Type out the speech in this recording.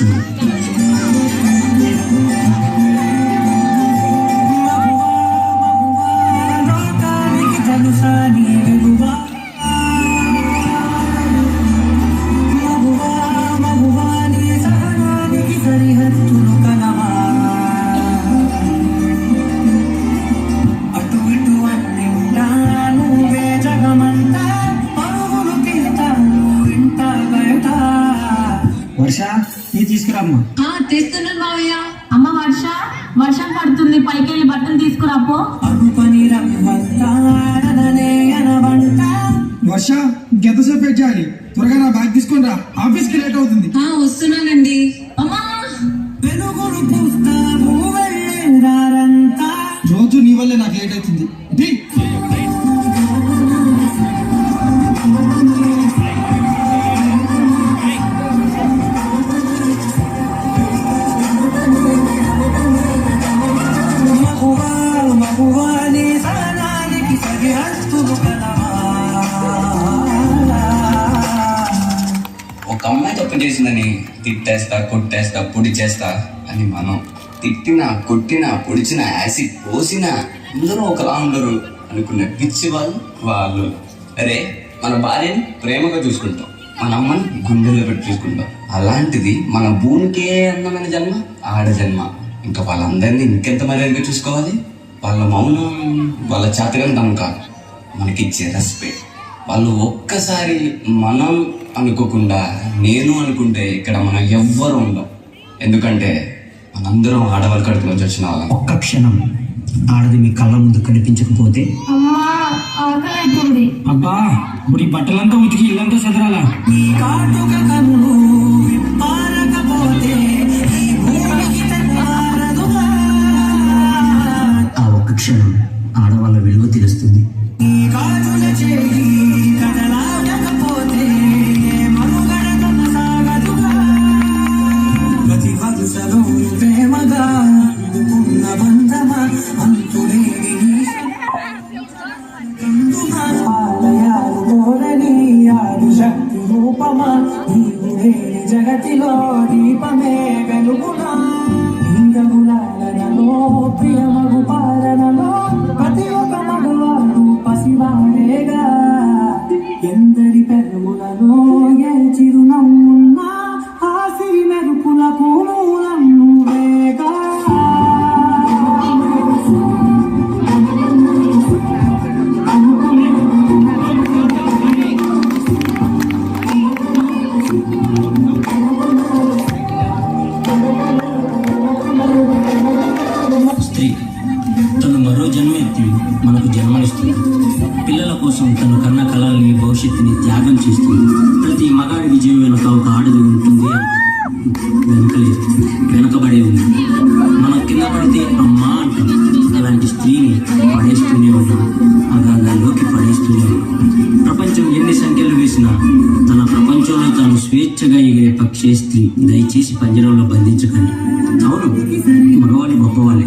చూడు. వర్ష నీ తీసుకురామ్మా. తెస్తున్నాను మావయ్య. అమ్మ వర్ష, వర్షం పడుతుంది, పైకి వెళ్ళి బట్టలు తీసుకురాపో. వర్ష ఎంతసేపు వెయిట్ చేయాలి? త్వరగా నా బ్యాగ్ తీసుకొని రా, ఆఫీస్ కి లేట్ అవుతుంది. వస్తున్నానండి. అమ్మా రోజు నీ వల్లే నాకు లేట్ అవుతుంది. ఒక అమ్మాయి తప్పు చేసిందని తిట్టేస్తా, కొట్టేస్తా, పొడి చేస్తా అని మనం తిట్టినా, కొట్టినా, పొడిచినా, యాసిడ్ పోసినా అందరూ ఒకలా ఉండరు అనుకునే పిచ్చి వాళ్ళు. అరే మన భార్యని ప్రేమగా చూసుకుంటాం, మన అమ్మని గుండెల్లో పెట్టి చూసుకుంటాం. అలాంటిది మన భూమికే అందమైన జన్మ ఆడ జన్మ. ఇంకా వాళ్ళందరినీ ఇంకెంత మర్యాదగా చూసుకోవాలి. వాళ్ళ మౌనం వాళ్ళ చేతగానితనం కాదు, మనకిచ్చే రెస్పెక్ట్. వాళ్ళు ఒక్కసారి మనం అనుకోకుండా నేను అనుకుంటే ఇక్కడ మనం ఎవ్వరు ఉండం. ఎందుకంటే మనందరం ఆడవాళ్ళ కడుపు నుంచి వచ్చిన వాళ్ళం. ఒక్క క్షణం ఆడది మీ కళ్ళ ముందు కనిపించకపోతే అబ్బా ఇప్పుడు ఈ బట్టలంతా ఉతికి ఇల్లంతా చదరాలా? ఆ ఒక్క క్షణం ఆడవాళ్ళ విలువ తెలుస్తుంది. జగతిలో దీపమే వెలుగునా, ప్రియమగు పాలనలో ప్రతి ఒక్క మగవాడు పసివాడేగా. ఎందరి పెరుగులలో ఏ చిరునవ్వున్నా ఆ సిరి మెరుపులకు నువ్వేగా. స్త్రీ తను మరో జన్మ ఎత్తి మనకు జన్మనిస్తుంది. పిల్లల కోసం తను కన్న కళల్ని, భవిష్యత్తుని త్యాగం చేస్తుంది. ప్రతి మగాడి విజయం వెనుక ఒక ఆడది ఉంటుంది, వెనుకబడే ఉంది. మనం కింద పడితే అమ్మా అంటాం. అలాంటి స్త్రీని పడేస్తూనే ఉంటాం, అగాధాల్లోకి పడేస్తూనే ఉంటాం. ప్రపంచం ఎన్ని సంఖ్యలు వేసినా తన ప్రపంచంలో తాను స్వేచ్ఛగా ఎగిరే పక్షే స్త్రీ. దయచేసి పంజరంలో బంధించకండి. అవును, మగవాళ్ళు గొప్పవాళ్ళే,